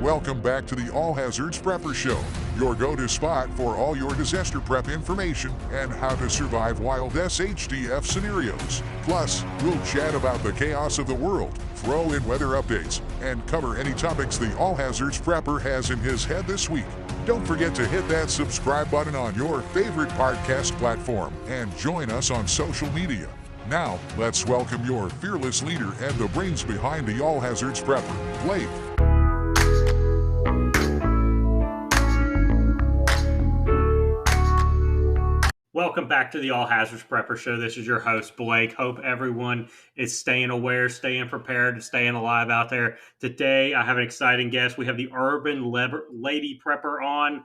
welcome back to the All Hazards Prepper Show, your go-to spot for all your disaster prep information and how to survive wild SHTF scenarios. Plus, we'll chat about the chaos of the world, throw in weather updates, and cover any topics the All Hazards Prepper has in his head this week. Don't forget to hit that subscribe button on your favorite podcast platform and join us on social media. Now, let's welcome your fearless leader and the brains behind the All Hazards Prepper, Blake. Welcome back to the All Hazards Prepper Show. This is your host, Blake. Hope everyone is staying aware, staying prepared, and staying alive out there. Today, I have an exciting guest. We have the Urban Lady Prepper on,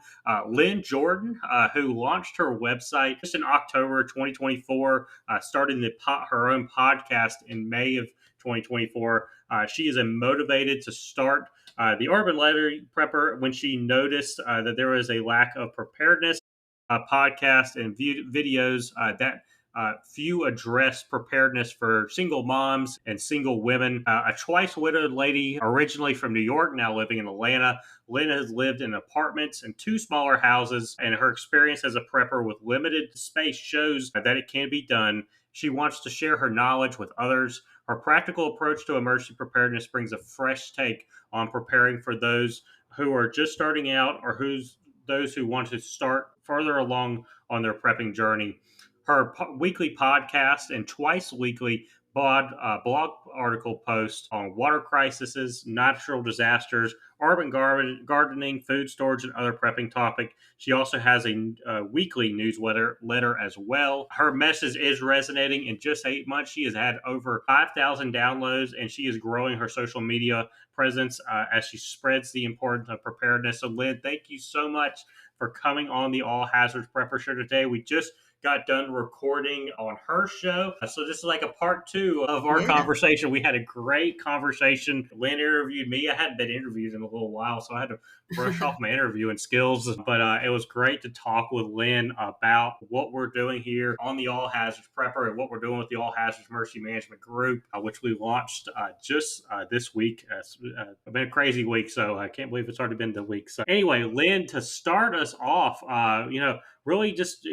Lynn Jordan, who launched her website just in October 2024, starting her own podcast in May of 2024. She is motivated to start the Urban Lady Prepper when she noticed that there was a lack of preparedness. Podcast and videos that few address preparedness for single moms and single women. A twice widowed lady, originally from New York, now living in Atlanta. Lynn has lived in apartments and two smaller houses, and her experience as a prepper with limited space shows that it can be done. She wants to share her knowledge with others. Her practical approach to emergency preparedness brings a fresh take on preparing for those who are just starting out or those who want to start further along on their prepping journey. Her weekly podcast and twice weekly blog article post on water crises, natural disasters, urban gardening, food storage, and other prepping topic. She also has a weekly newsletter as well. Her message is resonating. In just 8 months, she has had over 5,000 downloads, and she is growing her social media presence as she spreads the importance of preparedness. So, Lynn, thank you so much for coming on the All Hazards Prepper Show today. We just got done recording on her show. So this is like a part 2 of our conversation. We had a great conversation. Lynn interviewed me. I hadn't been interviewed in a little while, so I had to brush off my interviewing skills. But it was great to talk with Lynn about what we're doing here on the All Hazards Prepper and what we're doing with the All Hazards Emergency Management Group, which we launched just this week. It's been a crazy week, so I can't believe it's already been the week. So anyway, Lynn, to start us off, really just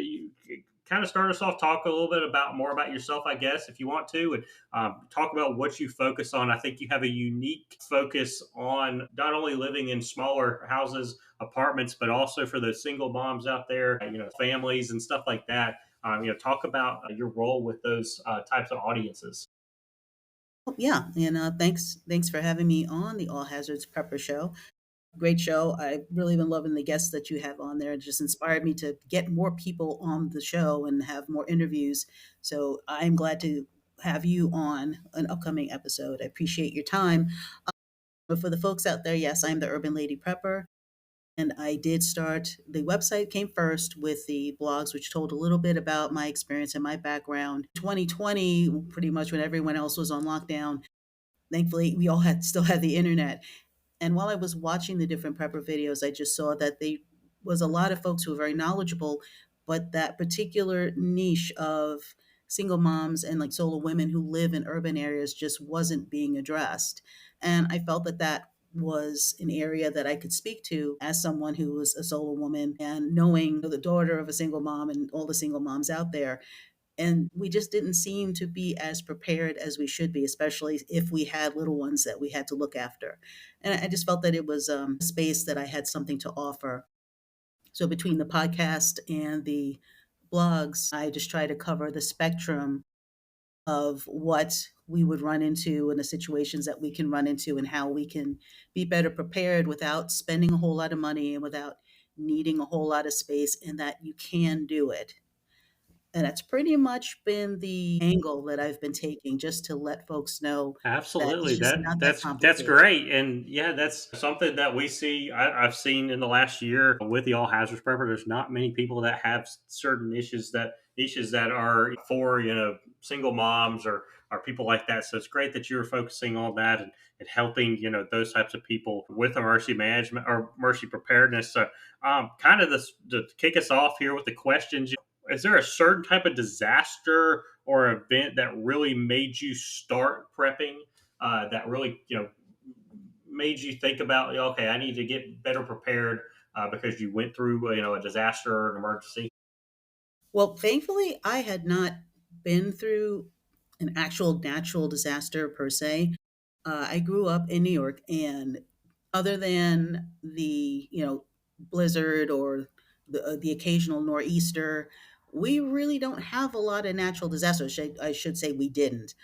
kind of start us off, talk a little bit more about yourself, I guess, if you want to, and talk about what you focus on. I think you have a unique focus on not only living in smaller houses, apartments, but also for the single moms out there, families and stuff like that. Talk about your role with those types of audiences. Yeah, and thanks for having me on the All Hazards Prepper Show. Great show. I've really been loving the guests that you have on there. It just inspired me to get more people on the show and have more interviews. So I'm glad to have you on an upcoming episode. I appreciate your time. But for the folks out there, yes, I'm the Urban Lady Prepper. And I did start, the website came first with the blogs, which told a little bit about my experience and my background. 2020, pretty much when everyone else was on lockdown, thankfully, we all still had the internet. And while I was watching the different prepper videos, I just saw that there was a lot of folks who were very knowledgeable, but that particular niche of single moms and like solo women who live in urban areas just wasn't being addressed. And I felt that that was an area that I could speak to as someone who was a solo woman and knowing the daughter of a single mom and all the single moms out there. And we just didn't seem to be as prepared as we should be, especially if we had little ones that we had to look after. And I just felt that it was a space that I had something to offer. So between the podcast and the blogs, I just try to cover the spectrum of what we would run into and the situations that we can run into and how we can be better prepared without spending a whole lot of money and without needing a whole lot of space, and that you can do it. And that's pretty much been the angle that I've been taking, just to let folks know that Absolutely. it's just not that That's complicated. great. And yeah, that's something that we see. I've seen in the last year with the All Hazards Prepper. There's not many people that have certain niches that are for, single moms or people like that. So it's great that you're focusing on that and helping, those types of people with emergency management or emergency preparedness. So kind of to kick us off here with the questions, is there a certain type of disaster or event that really made you start prepping, that really made you think about, okay, I need to get better prepared because you went through, a disaster or an emergency? Well, thankfully, I had not been through an actual natural disaster per se. I grew up in New York, and other than the blizzard or the occasional nor'easter, we really don't have a lot of natural disasters. I should say we didn't.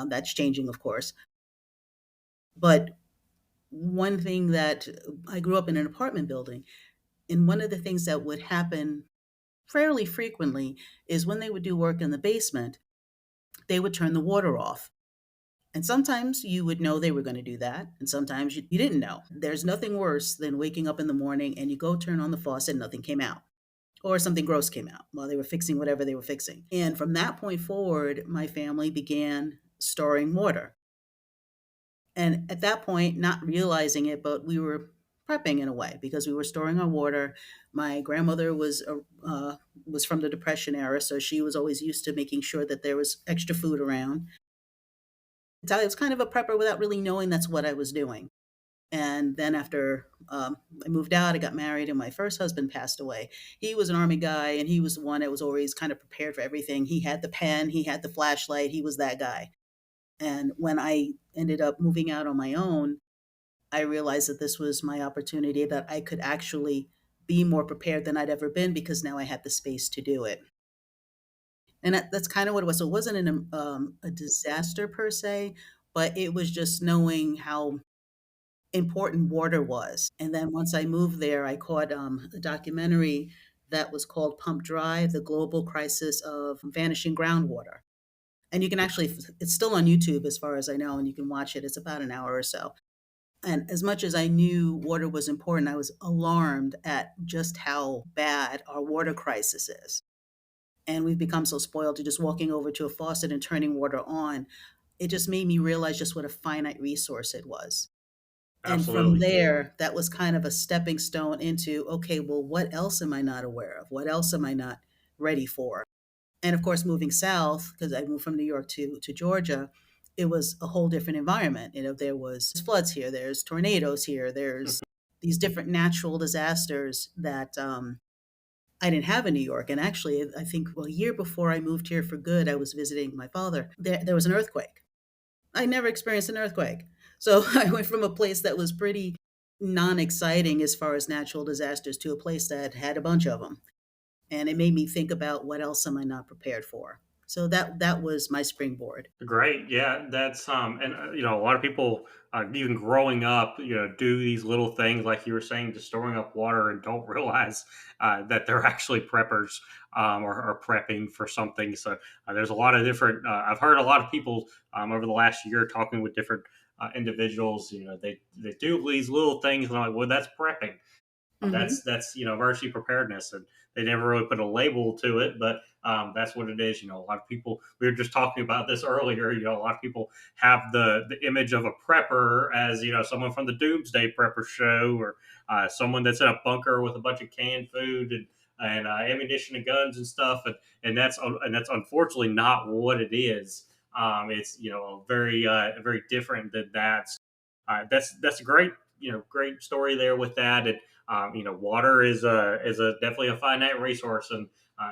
That's changing, of course. But one thing that I grew up in an apartment building, and one of the things that would happen fairly frequently is when they would do work in the basement, they would turn the water off. And sometimes you would know they were going to do that, and sometimes you didn't know. There's nothing worse than waking up in the morning and you go turn on the faucet and nothing came out, or something gross came out while they were fixing whatever they were fixing. And from that point forward, my family began storing water. And at that point, not realizing it, but we were prepping in a way because we were storing our water. My grandmother was from the Depression era, so she was always used to making sure that there was extra food around. So I was kind of a prepper without really knowing that's what I was doing. And then after I moved out, I got married, and my first husband passed away. He was an army guy, and he was the one that was always kind of prepared for everything. He had the pen, he had the flashlight, he was that guy. And when I ended up moving out on my own, I realized that this was my opportunity, that I could actually be more prepared than I'd ever been because now I had the space to do it. And that's kind of what it was. So it wasn't a disaster per se, but it was just knowing how important water was. And then once I moved there, I caught a documentary that was called Pump Dry: The Global Crisis of Vanishing Groundwater. And you can actually, it's still on YouTube as far as I know, and you can watch it. It's about an hour or so. And as much as I knew water was important, I was alarmed at just how bad our water crisis is. And we've become so spoiled to just walking over to a faucet and turning water on. It just made me realize just what a finite resource it was. And from Absolutely. there, that was kind of a stepping stone into, okay, well, what else am I not aware of? What else am I not ready for? And of course, moving south, because I moved from New York to Georgia, it was a whole different environment. There was floods here, there's tornadoes here, there's these different natural disasters that I didn't have in New York. And actually, I think, well, a year before I moved here for good, I was visiting my father. There was an earthquake. I never experienced an earthquake. So I went from a place that was pretty non exciting as far as natural disasters to a place that had a bunch of them. And it made me think about what else am I not prepared for. So that was my springboard. Great, yeah, that's and a lot of people, even growing up, do these little things like you were saying, just storing up water, and don't realize that they're actually preppers, or prepping for something. So there's a lot of different. I've heard a lot of people over the last year talking with different individuals. They do these little things, and I'm like, well, that's prepping. Hmm. That's emergency preparedness, and they never really put a label to it, but that's what it is. A lot of people. We were just talking about this earlier. A lot of people have the image of a prepper as someone from the Doomsday Prepper show, or someone that's in a bunker with a bunch of canned food and ammunition and guns and stuff, and that's unfortunately not what it is. It's very different than that. That's a great great story there with that. And water is a definitely a finite resource, and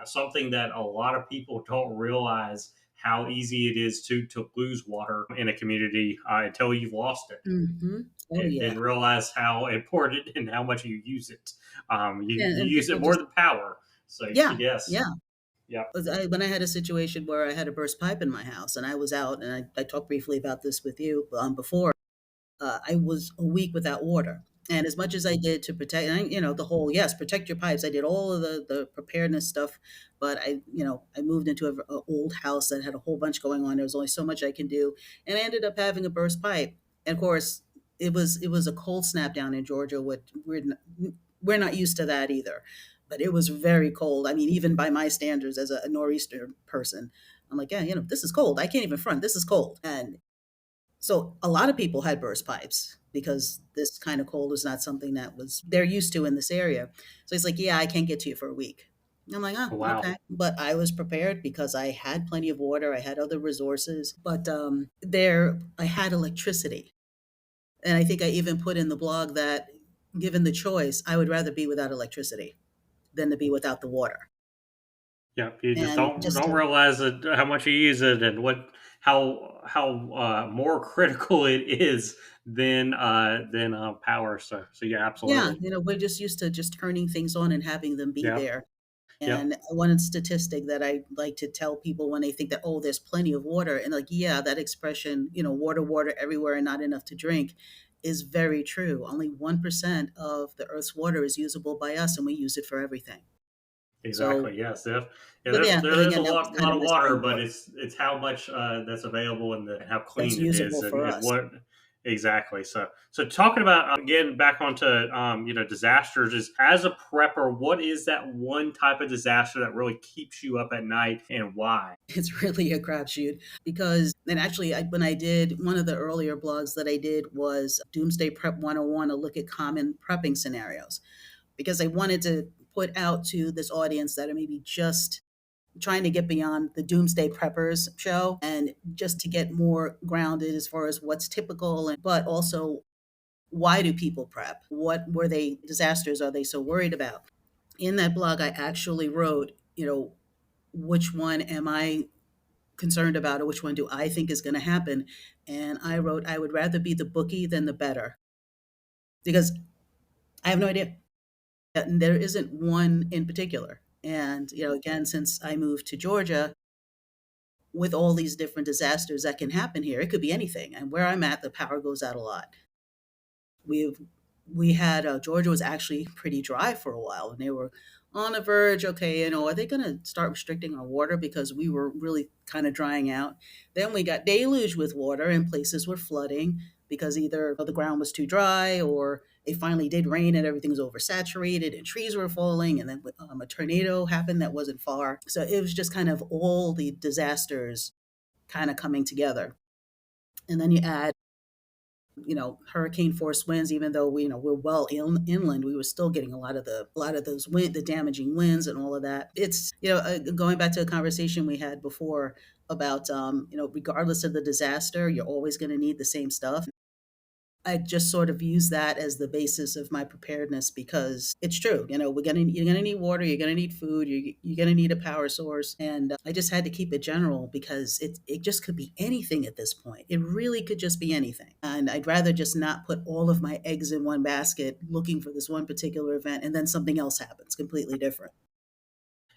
something that a lot of people don't realize how easy it is to lose water in a community until you've lost it, Hmm. Oh and yeah. then realize how important and how much you use it. You And use it people more just, than power. So yeah, yes, yeah. yeah. When I had a situation where I had a burst pipe in my house and I was out, and I talked briefly about this with you before, I was a week without water. And as much as I did to protect, and the whole, yes, protect your pipes. I did all of the preparedness stuff, but I moved into a old house that had a whole bunch going on. There was only so much I can do, and I ended up having a burst pipe. And of course, it was a cold snap down in Georgia. What we're not used to that either, but it was very cold. I mean, even by my standards as a nor'easter person, I'm like, yeah, this is cold. I can't even front. This is cold. And so a lot of people had burst pipes because this kind of cold is not something that was they're used to in this area. So he's like, "Yeah, I can't get to you for a week." And I'm like, "Oh, Wow. okay." But I was prepared because I had plenty of water, I had other resources, but there I had electricity. And I think I even put in the blog that given the choice, I would rather be without electricity than to be without the water. Yeah, you just And just don't to, realize it, how much you use it, and what how more critical it is than power. So yeah, yeah, absolutely. we're just used to just turning things on and having them be Yeah, there. yeah, And one statistic that I like to tell people when they think that, oh, there's plenty of water, and like, yeah, that expression, water, water everywhere and not enough to drink, is very true. Only 1% of the Earth's water is usable by us, and we use it for everything. So, exactly. Yes, yeah. Yeah, but yeah, there is a again, that was kind lot of of my water, but springboard. it's how much that's available and how That's clean it is, usable for and us. what exactly. So talking about again back onto disasters, is as a prepper, what is that one type of disaster that really keeps you up at night, and why? It's really a crapshoot because, and actually, when I did one of the earlier blogs that I did was Doomsday Prep 101, a look at common prepping scenarios, because I wanted to put out to this audience that are maybe just trying to get beyond the Doomsday Preppers show and just to get more grounded as far as what's typical, and but also why do people prep? What were they disasters are they so worried about? In that blog, I actually wrote, which one am I concerned about, or which one do I think is going to happen? And I wrote, I would rather be the bookie than the better because I have no idea. There isn't one in particular. And, again, since I moved to Georgia, with all these different disasters that can happen here, it could be anything. And where I'm at, the power goes out a lot. We've we had Georgia was actually pretty dry for a while, and they were on the verge. Okay, are they going to start restricting our water because we were really kind of drying out? Then we got deluge with water, and places were flooding because either the ground was too dry, or it finally did rain and everything was oversaturated and trees were falling, and then a tornado happened that wasn't far. So it was just kind of all the disasters kind of coming together. And then you add hurricane force winds. Even though we're well inland, we were still getting a lot of those the damaging winds and all of that. It's going back to a conversation we had before about regardless of the disaster, you're always going to need the same stuff. I just sort of use that as the basis of my preparedness because it's true. You're gonna need water, you're gonna need food, you're gonna need a power source, and I just had to keep it general because it just could be anything at this point. It really could just be anything, and I'd rather just not put all of my eggs in one basket looking for this one particular event, and then something else happens completely different.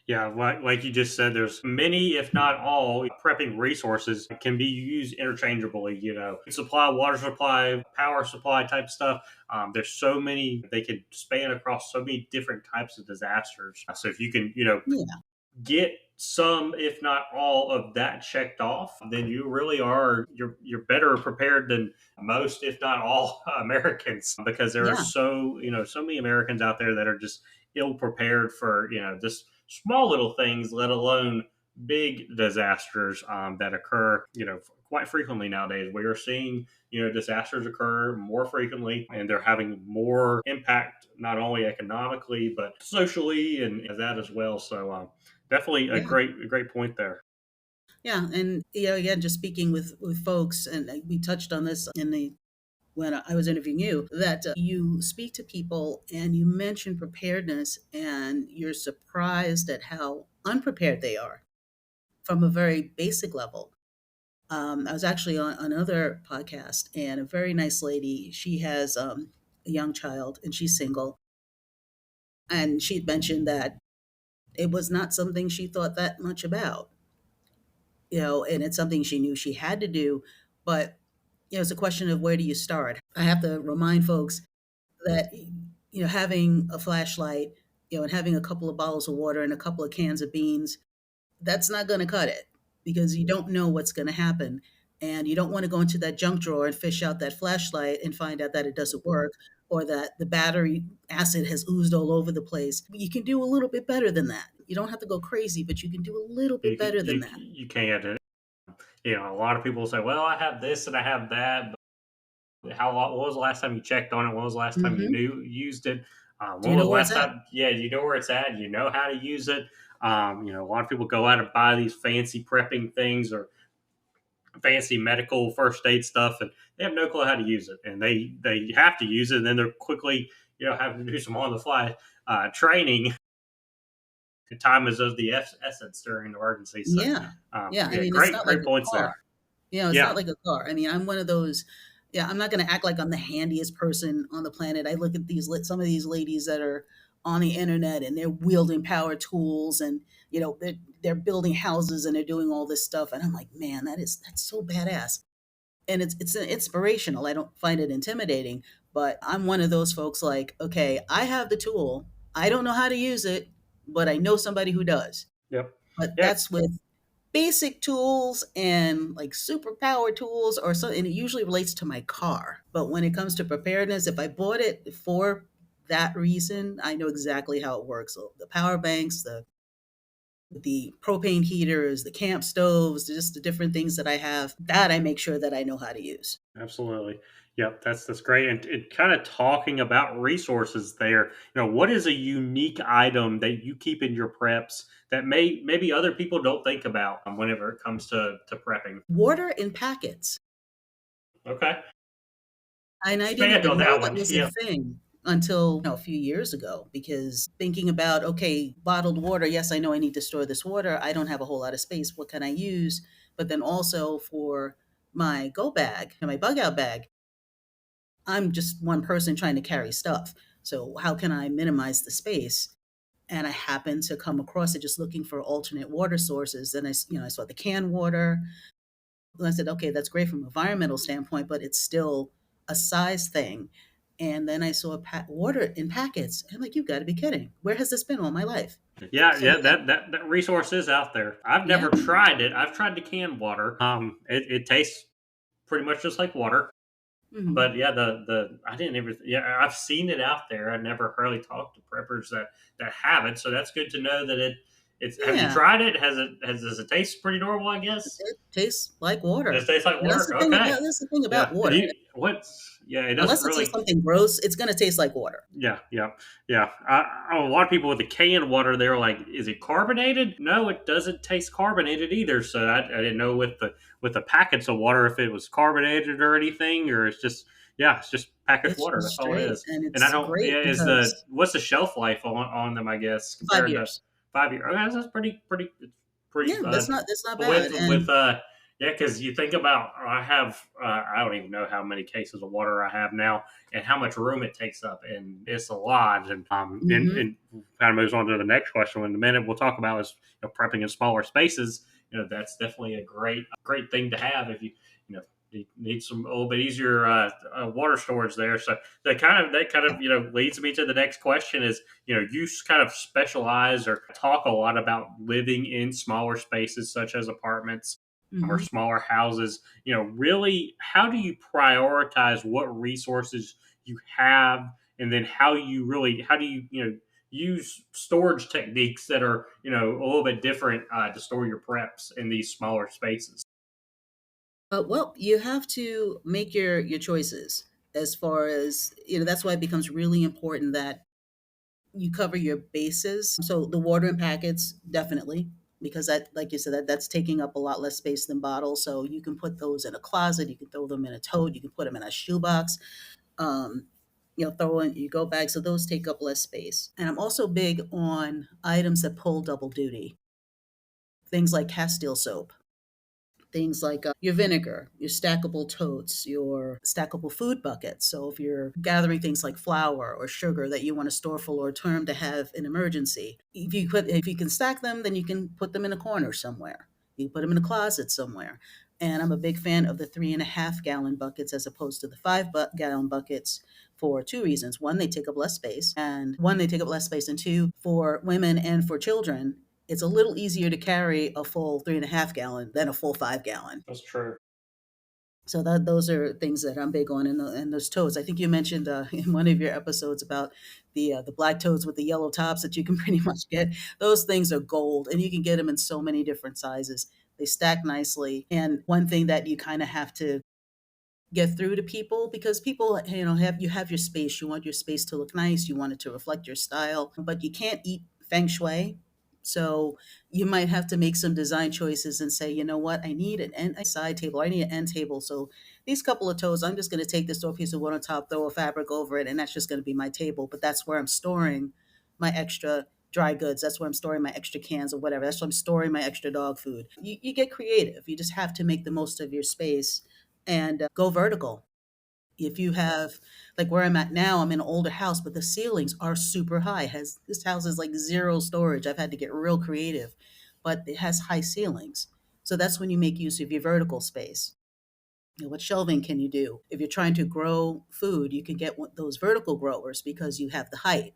Yeah, like you just said, there's many, if not all, prepping resources can be used interchangeably. Supply, water supply, power supply type stuff. There's so many they can span across so many different types of disasters. So if you can, Yeah, get some, if not all, of that checked off, then you really are you're better prepared than most, if not all, Americans, because there are yeah, so many Americans out there that are just ill prepared for just small little things, let alone big disasters that occur quite frequently nowadays. We are seeing disasters occur more frequently, and they're having more impact not only economically but socially and as that as well. So definitely yeah. a great point there. Yeah, and again, just speaking with folks, and we touched on this in the when I was interviewing you, that you speak to people and you mention preparedness, and you're surprised at how unprepared they are from a very basic level. I was actually on another podcast, and a very nice lady. She has a young child, and she's single, and she mentioned that it was not something she thought that much about, and it's something she knew she had to do, but it's a question of where do you start. I have to remind folks that having a flashlight, and having a couple of bottles of water and a couple of cans of beans, that's not going to cut it because you don't know what's going to happen, and you don't want to go into that junk drawer and fish out that flashlight and find out that it doesn't work, or that the battery acid has oozed all over the place. You can do a little bit better than that. You don't have to go crazy, but you can do a little bit better than that. You can't. A lot of people say, "Well, I have this and I have that." But what was the last time you checked on it? When was the last time you Hmm. used it? Do When you was know the where it's last at? time? Yeah, you know where it's at. You know how to use it. A lot of people go out and buy these fancy prepping things, or fancy medical first aid stuff, and they have no clue how to use it, and they have to use it, and then they're quickly having to do some on the fly training. Time is of the essence during an emergency. So Yeah. Yeah, I yeah, mean, it's great not like great a points car. there. It's Yeah, not like a car. I mean, I'm one of those. Yeah, I'm not going to act like I'm the handiest person on the planet. I look at some of these ladies that are on the internet and they're wielding power tools and they're building houses and they're doing all this stuff and I'm like, man, that's so badass. And it's inspirational. I don't find it intimidating, but I'm one of those folks like, okay, I have the tool. I don't know how to use it, but I know somebody who does. yep, But yeah. that's with basic tools and like superpower tools or so, and it usually relates to my car. But when it comes to preparedness, if I bought it for that reason, I know exactly how it works. So the power banks, the propane heaters, the camp stoves, just the different things that I have, that I make sure that I know how to use. Absolutely. Yep, that's great. And kind of talking about resources there, what is a unique item that you keep in your preps that maybe other people don't think about whenever it comes to prepping? Water in packets. Okay. And I didn't Expand even on know that that one. was a Yeah. thing until a few years ago because thinking about, okay, bottled water, yes, I know I need to store this water. I don't have a whole lot of space. What can I use? But then also for my go bag and my bug out bag, I'm just one person trying to carry stuff. So how can I minimize the space? And I happened to come across it just looking for alternate water sources. And I saw the canned water. And I said, okay, that's great from an environmental standpoint, but it's still a size thing. And then I saw water in packets. I'm like, you've got to be kidding. Where has this been all my life? Yeah, So yeah, yeah, that resource is out there. I've yeah. never tried it. I've tried the canned water. It tastes pretty much just like water. Hmm. But yeah, the I didn't ever. Yeah, I've seen it out there. I never really talked to preppers that have it. So that's good to know that it's. Have you Yeah, tried it? Does it taste pretty normal? I guess it tastes like it water. tastes like And that's water. the thing Okay, about yeah. water. Yeah, it doesn't Unless it's really. something gross, it's going to taste like water. Yeah, yeah, yeah. A lot of people with the canned water, they're like, "Is it carbonated?" No, it doesn't taste carbonated either. So I didn't know with the packets of water if it was carbonated or anything, or it's just packaged It's water. just That's all it straight, is. and And I it's don't. great Yeah, is the because what's the shelf life on them? I guess 5 compared to years. 5 years. Okay, that's pretty Yeah, that's not with bad, and yeah, because you think about I don't even know how many cases of water I have now and how much room it takes up, and it's a lot. And mhm. and kind of moves on to the next question. In a minute, we'll talk about is prepping in smaller spaces. That's definitely a great thing to have if you know need some a little bit easier water storage there. So that kind of leads me to the next question is you kind of specialize or talk a lot about living in smaller spaces such as apartments or Mhm. smaller houses. Really, how do you prioritize what resources you have, and then how do you use storage techniques that are a little bit different to store your preps in these smaller spaces? Well, you have to make your choices as far as, that's why it becomes really important that you cover your bases. So the water in packets, definitely, because that, like you said, that's taking up a lot less space than bottles. So you can put those in a closet, you can throw them in a tote, you can put them in a shoebox, um, throw in your go bag. So those take up less space. And I'm also big on items that pull double duty, things like Castile soap. Things like your vinegar, your stackable totes, your stackable food buckets. So if you're gathering things like flour or sugar that you want to store for long term to have an emergency, if you can stack them, then you can put them in a corner somewhere. You can put them in a closet somewhere. And I'm a big fan of the 3.5 gallon buckets as opposed to the 5 gallon buckets for two reasons. One, they take up less space, and two, for women and for children, it's a little easier to carry a full 3.5 gallon than a full 5 gallon. That's true. So those are things that I'm big on, and those toads. I think you mentioned in one of your episodes about the black toads with the yellow tops that you can pretty much get. Those things are gold, and you can get them in so many different sizes. They stack nicely, and one thing that you kind of have to get through to people because people have your space. You want your space to look nice. You want it to reflect your style, but you can't eat feng shui. So you might have to make some design choices and say, you know what, I need a side table, I need an end table. So these couple of toes, I'm just going to take this door piece of wood on top, throw a fabric over it, and that's just going to be my table. But that's where I'm storing my extra dry goods. That's where I'm storing my extra cans or whatever. That's where I'm storing my extra dog food. You get creative. You just have to make the most of your space and go vertical. If you have, like where I'm at now, I'm in an older house, but the ceilings are super high. Has This house is like zero storage. I've had to get real creative, but it has high ceilings. So that's when you make use of your vertical space. You know, what shelving can you do? If you're trying to grow food, you can get those vertical growers because you have the height.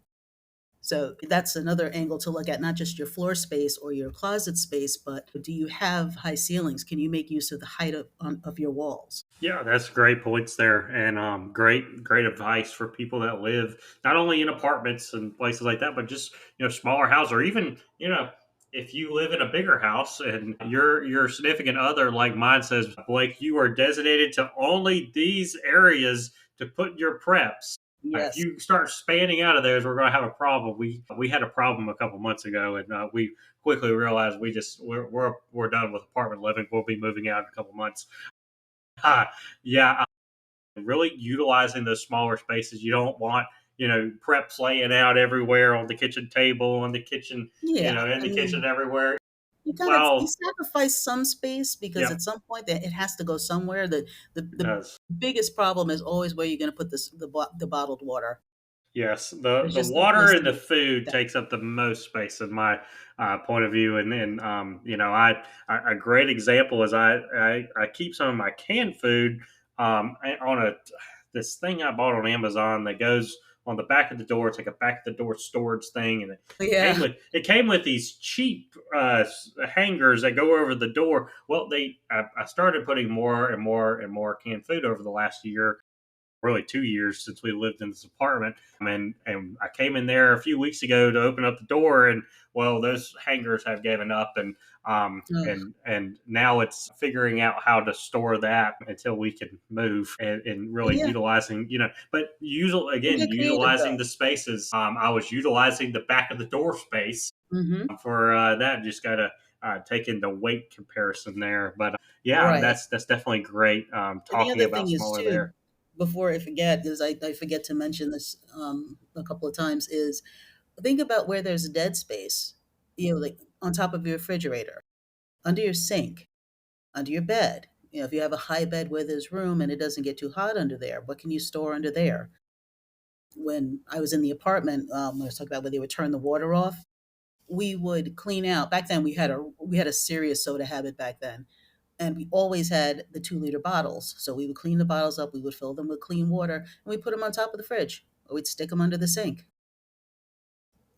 So that's another angle to look at, not just your floor space or your closet space, but do you have high ceilings? Can you make use of the height of your walls? Yeah, that's great points there, and great advice for people that live not only in apartments and places like that, but just smaller houses, or even if you live in a bigger house and your significant other, like mine, says, Blake, you are designated to only these areas to put your preps. If Yes. you start spanning out of theirs, we're going to have a problem. We had a problem a couple months ago, and we quickly realized we're done with apartment living. We'll be moving out in a couple months. Uh, yeah, really utilizing those smaller spaces. You don't want, preps laying out everywhere on the kitchen table, on the kitchen, Yeah. in I the kitchen mean, everywhere. you Well, sacrifice some space because yeah, at some point that it has to go somewhere. it The does. biggest problem is always where you're going to put the bottled water. Yes, the There's the just no water place and to the put food that. takes up the most space in my point of view, and then a great example is I keep some of my canned food on a this thing I bought on Amazon that goes on the back of the door. It's like a back of the door storage thing, and Yeah. it came with these cheap hangers that go over the door. Well, I started putting more and more and more canned food over the last year, really 2 years since we lived in this apartment. And I came in there a few weeks ago to open up the door, and well, those hangers have given up, Ugh. and now it's figuring out how to store that until we can move, and But really yeah, utilizing, but you again get creative utilizing though. the spaces. I was utilizing the back of the door space Hmm. for that. Just gotta take in the weight comparison there, but yeah, Right. that's definitely great. And the Talking other about thing is smaller too, there. before I forget, because I forget to mention this a couple of times, is think about where there's a dead space. You know, like on top of your refrigerator, under your sink, under your bed. You know, if you have a high bed where there's room and it doesn't get too hot under there, what can you store under there? When I was in the apartment, I was talking about where they would turn the water off. We would clean out. Back then, we had a serious soda habit back then, and we always had the 2-liter bottles. So we would clean the bottles up. We would fill them with clean water, and we put them on top of the fridge, or we'd stick them under the sink.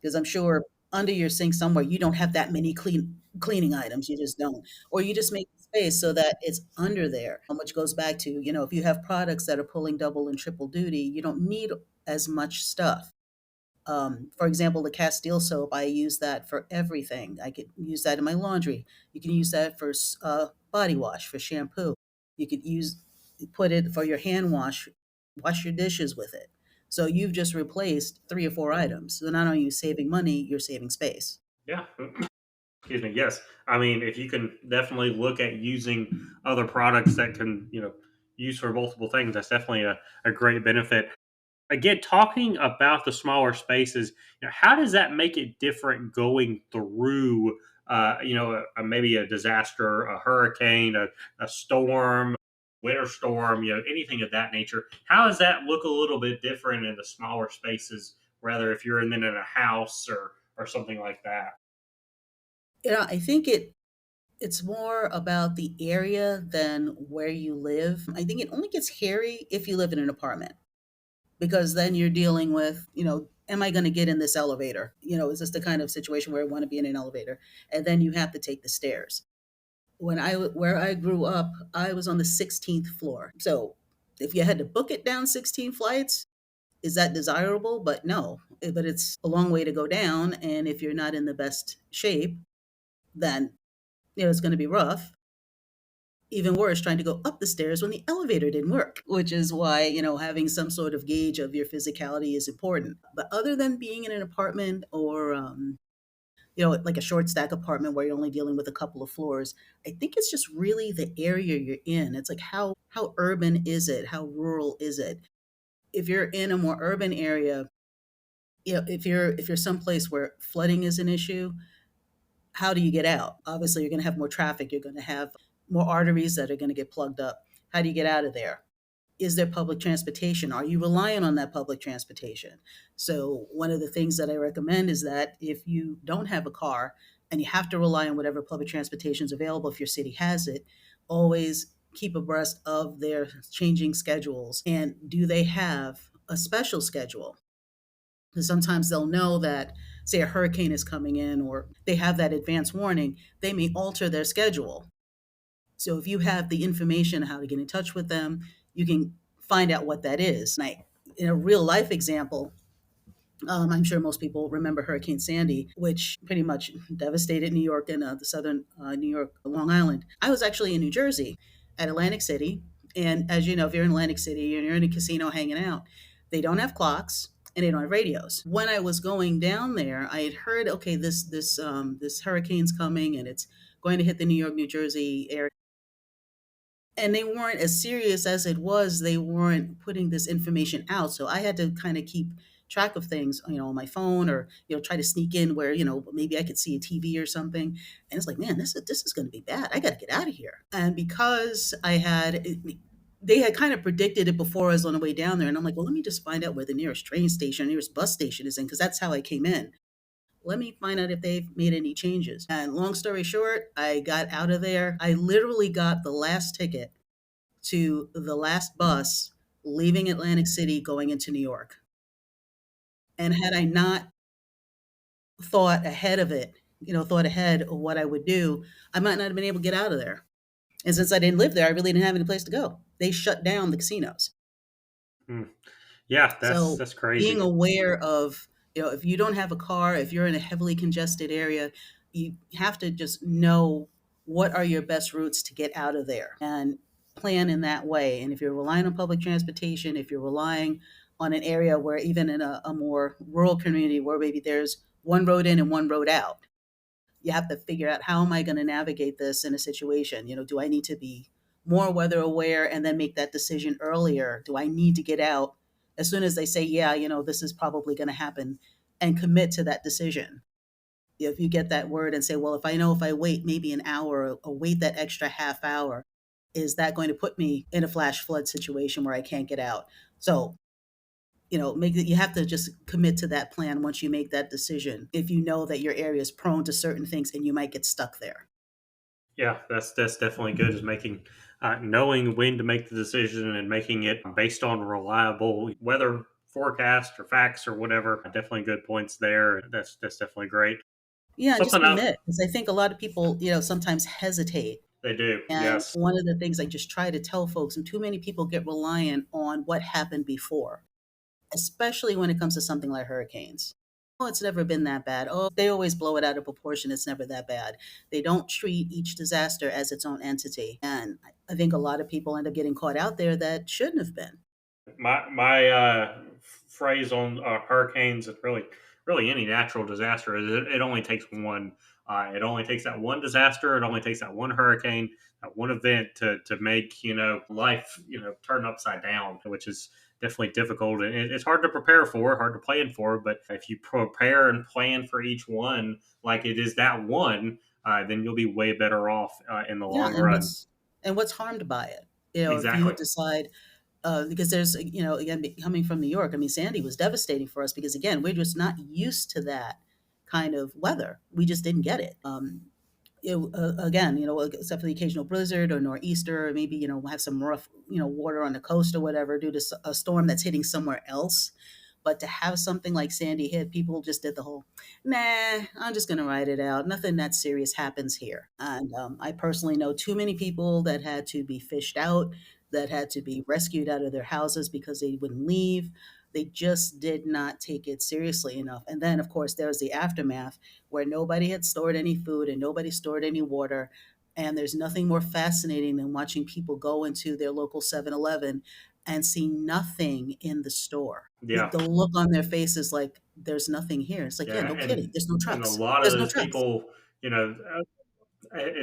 Because I'm sure under your sink somewhere you don't have that many cleaning items. You just don't, or you just make space so that it's under there. Which goes back to, if you have products that are pulling double and triple duty, you don't need as much stuff. For example, the Castile soap, I use that for everything. I could use that in my laundry. You can use that for body wash, for shampoo. You could put it for your hand wash, wash your dishes with it. So you've just replaced 3 or 4 items. So not only are you saving money, you're saving space. Yeah. Excuse me. Yes. I mean, if you can definitely look at using other products that can, use for multiple things, that's definitely a great benefit. Again, talking about the smaller spaces, how does that make it different going through, maybe a disaster, a hurricane, a storm, winter storm, anything of that nature? How does that look a little bit different in the smaller spaces, rather if you're in a house or something like that? I think it's more about the area than where you live. I think it only gets hairy if you live in an apartment, because then you're dealing with, am I going to get in this elevator? Is this the kind of situation where I want to be in an elevator? And then you have to take the stairs. Where I grew up, I was on the 16th floor. So if you had to book it down 16 flights, is that desirable? But no, but it's a long way to go down. And if you're not in the best shape, then, it's going to be rough. Even worse, trying to go up the stairs when the elevator didn't work, which is why, having some sort of gauge of your physicality is important. But other than being in an apartment or, like a short stack apartment where you're only dealing with a couple of floors. I think it's just really the area you're in. It's like how urban is it? How rural is it? If you're in a more urban area, if you're someplace where flooding is an issue, how do you get out? Obviously, you're going to have more traffic. You're going to have more arteries that are going to get plugged up. How do you get out of there? Is there public transportation? Are you relying on that public transportation? So, one of the things that I recommend is that if you don't have a car and you have to rely on whatever public transportation is available, if your city has it, always keep abreast of their changing schedules. And do they have a special schedule? Because sometimes they'll know that, say, a hurricane is coming in or they have that advance warning, they may alter their schedule. So if you have the information how to get in touch with them, you can find out what that is. In a real life example, I'm sure most people remember Hurricane Sandy, which pretty much devastated New York and the southern New York, Long Island. I was actually in New Jersey at Atlantic City. And as you know, if you're in Atlantic City and you're in a casino hanging out, they don't have clocks and they don't have radios. When I was going down there, I had heard, okay, this hurricane's coming and it's going to hit the New York, New Jersey area, and they weren't as serious as it was. They weren't putting this information out, so I had to kind of keep track of things, on my phone, or try to sneak in where maybe I could see a TV or something. And it's like, man, this is going to be bad. I got to get out of here. And because they had kind of predicted it before I was on the way down there, and I'm like, well, let me just find out where the nearest train station, nearest bus station is in, because that's how I came in. Let me find out if they've made any changes. And long story short, I got out of there. I literally got the last ticket to the last bus leaving Atlantic City going into New York. And had I not thought ahead of it, thought ahead of what I would do, I might not have been able to get out of there. And since I didn't live there, I really didn't have any place to go. They shut down the casinos. Hmm. Yeah, that's So that's being crazy. aware of, if you don't have a car, if you're in a heavily congested area, you have to just know what are your best routes to get out of there and plan in that way. And if you're relying on public transportation, if you're relying on an area where even in a more rural community where maybe there's one road in and one road out, you have to figure out, how am I going to navigate this in a situation? Do I need to be more weather aware and then make that decision earlier? Do I need to get out as soon as they say, yeah, this is probably going to happen, and commit to that decision? If you get that word and say, well, if I know if I wait maybe an hour, or wait that extra half hour, is that going to put me in a flash flood situation where I can't get out? So, you have to just commit to that plan once you make that decision. If you know that your area is prone to certain things and you might get stuck there. Yeah, that's definitely good. Is making knowing when to make the decision and making it based on reliable weather forecast or facts or whatever. Definitely good points there. That's definitely great. Yeah, and just Something else commit, because I think a lot of people, sometimes hesitate. they do. And Yes. one of the things I just try to tell folks, and too many people get reliant on what happened before, especially when it comes to something like hurricanes. Oh, it's never been that bad. Oh, they always blow it out of proportion. It's never that bad. They don't treat each disaster as its own entity. And I think a lot of people end up getting caught out there that shouldn't have been. My phrase on hurricanes and really any natural disaster is it only takes one. It only takes that one disaster. It only takes that one hurricane, that one event to make life turn upside down, which is definitely difficult and it's hard to prepare for, hard to plan for. But if you prepare and plan for each one like it is that one, then you'll be way better off in the Yeah, long and run. what's harmed by it? If you Exactly. decide, because there's, again, coming from New York, I mean, Sandy was devastating for us because, again, we're just not used to that kind of weather. We just didn't get it. Again, except for the occasional blizzard or nor'easter, or maybe, we'll have some rough, water on the coast or whatever due to a storm that's hitting somewhere else. But to have something like Sandy hit, people just did the whole, nah, I'm just going to ride it out. Nothing that serious happens here. And I personally know too many people that had to be fished out, that had to be rescued out of their houses because they wouldn't leave. They just did not take it seriously enough. And then, of course, there's the aftermath where nobody had stored any food and nobody stored any water. And there's nothing more fascinating than watching people go into their local 7-Eleven and see nothing in the store. Yeah. The look on their face is like, "There's nothing here." It's like, "Yeah, Yeah. no kidding. There's no And a trucks. lot of There's no those trucks." people, you know,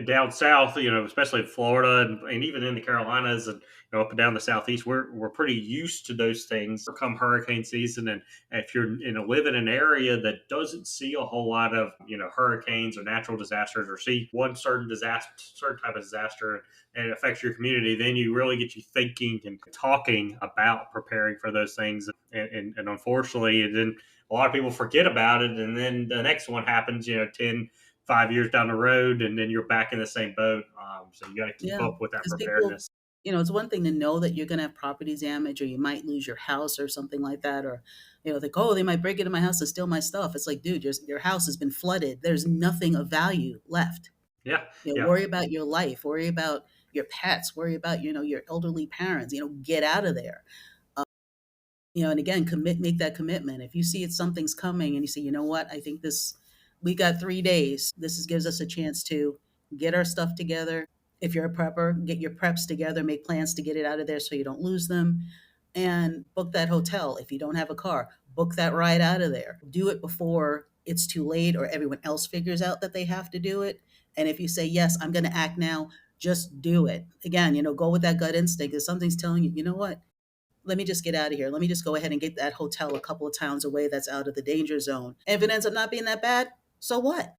down south, especially in Florida and even in the Carolinas and up and down the southeast, we're pretty used to those things. Come hurricane season, and if you're live in an area that doesn't see a whole lot of hurricanes or natural disasters, or see one certain type of disaster, and it affects your community, then you really get you thinking and talking about preparing for those things. And unfortunately, and then a lot of people forget about it, and then the next one happens, 10, 5 years down the road, and then you're back in the same boat. So you got to keep Yeah, up with that because people, preparedness. it's one thing to know that you're gonna have property damage or you might lose your house or something like that, or, like, "Oh, they might break into my house and steal my stuff." It's like, dude, your house has been flooded. There's nothing of value left. Yeah, yeah, Worry about your life, worry about your pets, worry about, your elderly parents, get out of there. And again, make that commitment. If you see something's coming and you say, you know what, I think we got 3 days. Gives us a chance to get our stuff together. If you're a prepper, get your preps together, make plans to get it out of there so you don't lose them, and book that hotel. If you don't have a car, book that ride out of there. Do it before it's too late or everyone else figures out that they have to do it. And if you say, yes, I'm going to act now, just do it. Again, go with that gut instinct. If something's telling you, you know what, let me just get out of here. Let me just go ahead and get that hotel a couple of towns away that's out of the danger zone. And if it ends up not being that bad, so what?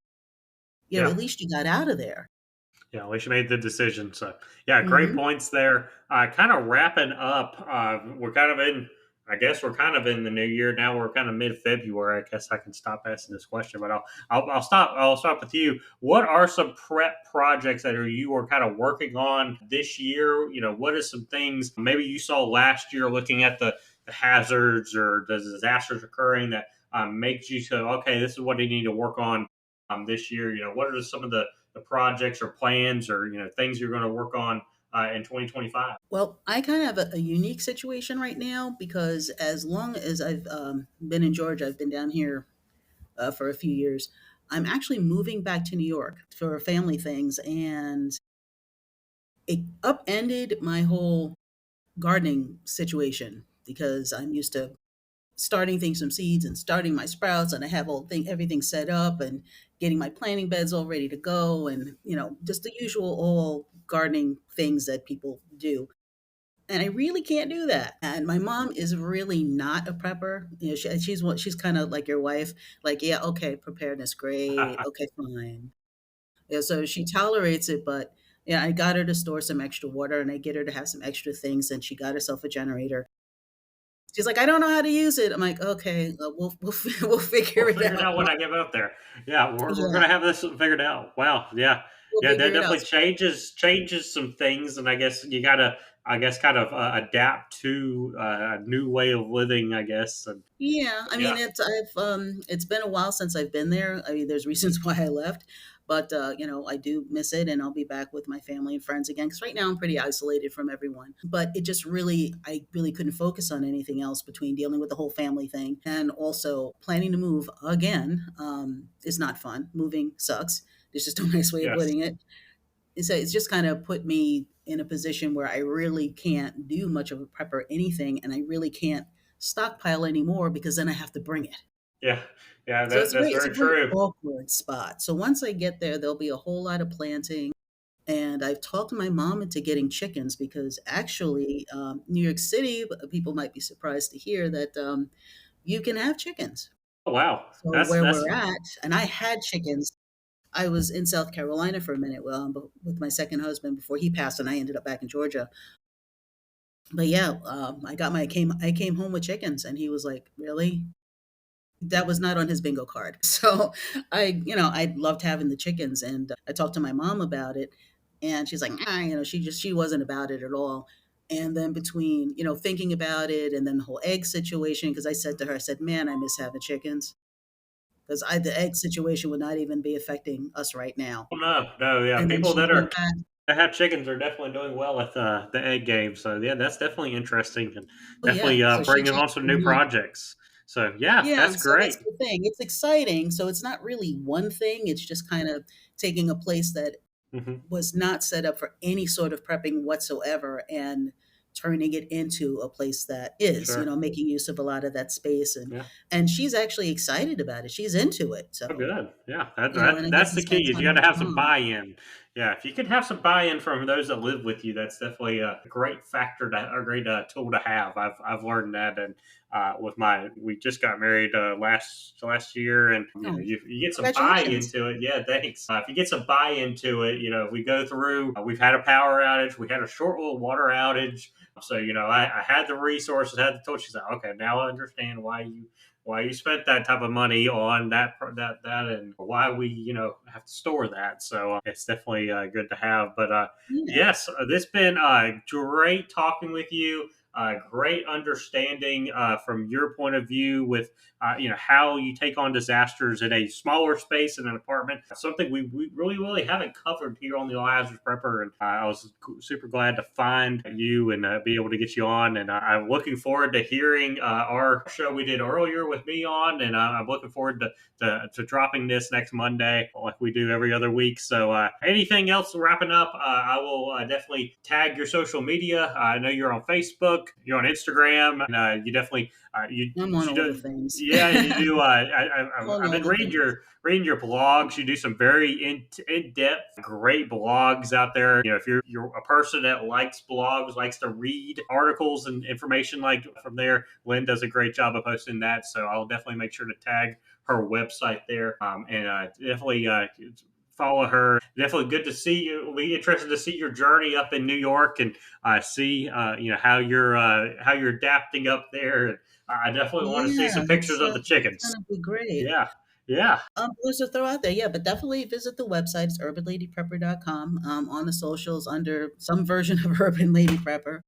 yeah, At least you got out of there. yeah. At least you made the decision. So yeah, great Hmm. points there. Kind of wrapping up. We're kind of in. I guess we're kind of in the new year now. We're kind of mid-February. I guess I can stop asking this question, but I'll stop. I'll stop with you. What are some prep projects that you are kind of working on this year? What are some things maybe you saw last year, looking at the hazards or the disasters occurring, that makes you say, okay, this is what I need to work on this year? What are some of the projects or plans, or things you're going to work on in 2025? Well, I kind of have a unique situation right now because as long as I've been in Georgia, I've been down here for a few years. I'm actually moving back to New York for family things, and it upended my whole gardening situation because I'm used to starting things from seeds and starting my sprouts, and I have everything set up and getting my planting beds all ready to go, and just the usual all gardening things that people do. And I really can't do that. And my mom is really not a prepper. She's kind of like your wife, like, yeah, okay, preparedness, great, okay, fine. Yeah, so she tolerates it, but yeah, I got her to store some extra water and I get her to have some extra things, and she got herself a generator. She's like, "I don't know how to use it." I'm like, "Okay, we'll We'll figure it figure it out." out when I get up there. Yeah, we're Yeah, gonna have this figured out. Wow. Yeah. we'll Yeah, that figure it out. definitely changes some things, and I guess you gotta, kind of adapt to a new way of living, I guess. And Yeah, I mean, yeah, it's been a while since I've been there. I mean, there's reasons why I left, but I do miss it, and I'll be back with my family and friends again. Because right now I'm pretty isolated from everyone. But I really couldn't focus on anything else between dealing with the whole family thing and also planning to move again. Is not fun. Moving sucks. There's just no nice way of yes, putting it. And so it's just kind of put me in a position where I really can't do much of a prep or anything, and I really can't stockpile anymore because then I have to bring it. yeah, yeah. So That's it's a very very true. awkward spot. So once I get there, there'll be a whole lot of planting. And I've talked my mom into getting chickens because actually, New York City, people might be surprised to hear that you can have chickens. Oh, wow, So that's where that's we're at, and I had chickens. I was in South Carolina for a minute, with my second husband before he passed, and I ended up back in Georgia. But yeah, I came home with chickens, and he was like, "Really?" That was not on his bingo card. So I loved having the chickens, and I talked to my mom about it, and she's like, she wasn't about it at all. And then between thinking about it, and then the whole egg situation, because I said to her, I said, "Man, I miss having chickens." Because the egg situation would not even be affecting us right now. oh, no, no, yeah. And then People she went back. that have chickens are definitely doing well at the egg game. So yeah, that's definitely interesting, and Oh yeah, definitely so bringing on some new mhm. projects. So yeah, Yeah, that's so great. that's the thing. It's exciting. So it's not really one thing. It's just kind of taking a place that Hmm. was not set up for any sort of prepping whatsoever and turning it into a place that is, Sure. making use of a lot of that space, Yeah. and she's actually excited about it. She's into it. Oh, So, good. Yeah, that, and that it that's hasn't the key. spent Is you time got with to have some mom. buy-in. Yeah, if you can have some buy-in from those that live with you, that's definitely a great factor, a great tool to have. I've learned that, and we just got married last year, and Oh, you get some buy congratulations. into it. Yeah, thanks. If you get some buy into it, if we go through, we've had a power outage, we had a short little water outage. So I had the resources, had the tools. She's like, okay, now I understand why you spent that type of money on that and why we have to store that. So it's definitely good to have. But Yeah. yes, this been great talking with you. Great understanding from your point of view with how you take on disasters in a smaller space in an apartment. Something we really haven't covered here on the All Hazards Prepper, and I was super glad to find you and be able to get you on. And I'm looking forward to hearing our show we did earlier with me on, and I'm looking forward to dropping this next Monday like we do every other week. So anything else wrapping up, I will definitely tag your social media. I know you're on Facebook, you're on Instagram, and you definitely I'm on you all the do. things. Yeah, you do. On I've all been the reading things. your blogs. You do some very in depth, great blogs out there. If you're a person that likes blogs, likes to read articles and information like from there, Lynn does a great job of posting that. So I'll definitely make sure to tag her website there, and definitely follow her. Definitely good to see you. We'll be interested to see your journey up in New York and see how you're adapting up there. And I definitely want to see Yeah, some pictures of the it's chickens. gonna be great. Yeah, yeah, There's a throw out there, yeah, but definitely visit the website. It's urbanladyprepper.com. On the socials under some version of Urban Lady Prepper.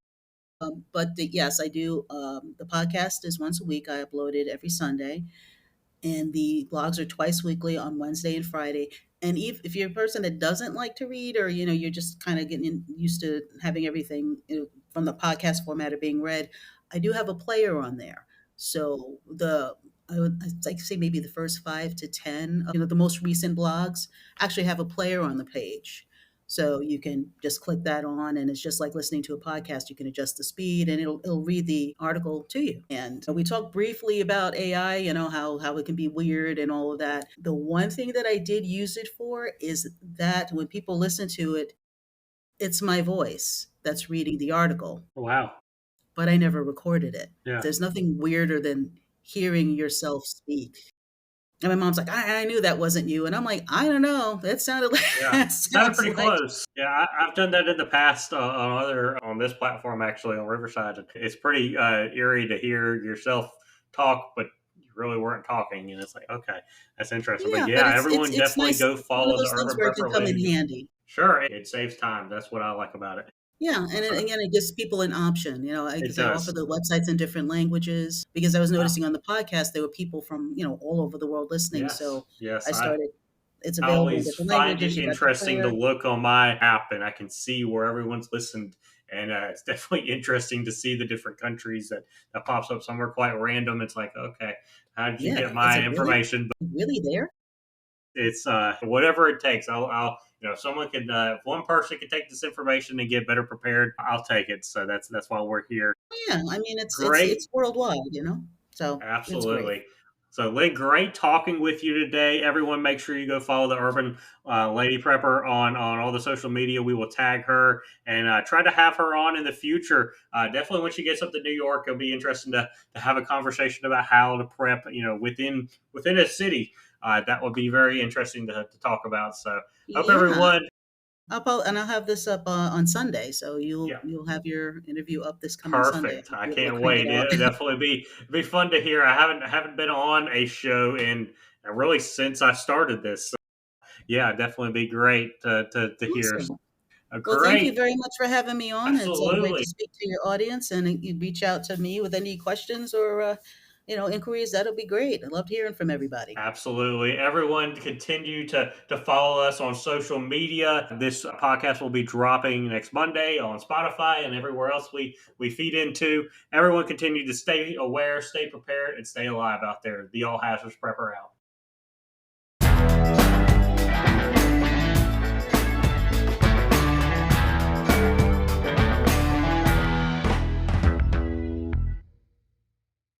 Yes, I do. The podcast is once a week. I upload it every Sunday, and the blogs are twice weekly on Wednesday and Friday. And if you're a person that doesn't like to read, or you're just kind of used to having everything from the podcast format of being read, I do have a player on there. So I'd like to say maybe the first 5 to 10 of the most recent blogs actually have a player on the page. So you can just click that on, and it's just like listening to a podcast. You can adjust the speed, and it'll read the article to you. And we talked briefly about AI, how it can be weird and all of that. The one thing that I did use it for is that when people listen to it, it's my voice that's reading the article, wow, but I never recorded it. yeah. There's nothing weirder than hearing yourself speak. And my mom's like, I knew that wasn't you. And I'm like, I don't know. That sounded like, Yeah, that sounded sounds pretty like, close. Yeah, I've done that in the past on this platform actually on Riverside. It's pretty eerie to hear yourself talk, but you really weren't talking, and it's like, okay, that's interesting. But yeah, but yeah, everyone it's definitely nice. go It's one of follow the those things Urban where it can Prepper come in Lady. handy. Sure, it saves time. That's what I like about it. Yeah, and Uh, again, it gives people an option, It because I offer does. the websites in different languages. Because I was Wow. noticing on the podcast there were people from all over the world listening, Yes, so yes. I started. It's I available in always different find languages. it You got the interesting to player. look on my app and I can see where everyone's listened. And it's definitely interesting to see the different countries that pops up somewhere quite random. It's like, okay, how did you Yeah, get is my it really information? But really there? it's whatever it takes. I'll if someone can, if one person can take this information and get better prepared, I'll take it. So that's why we're here. Yeah, I mean it's Great. worldwide. So it's great. Absolutely. So, Lee, great talking with you today. Everyone, make sure you go follow the Urban Lady Prepper on all the social media. We will tag her and try to have her on in the future. Definitely, when she gets up to New York, it'll be interesting to have a conversation about how to prep. Within a city. That would be very interesting to talk about. So, hope Yeah, everyone. I'll have this up on Sunday, so you'll Yeah. you'll have your interview up this coming Sunday. Perfect. I'll I be able to can't crank it wait. out. It'll definitely be fun to hear. I haven't been on a show in really since I started this. So yeah, definitely be great to hear. Awesome. Well, thank you Great. very much for having me on. It's great Absolutely. to speak to your audience, and you reach out to me with any questions or inquiries. That'll be great. I love hearing from everybody. Absolutely. Everyone continue to follow us on social media. This podcast will be dropping next Monday on Spotify and everywhere else we feed into. Everyone continue to stay aware, stay prepared, and stay alive out there. The All Hazards Prepper out.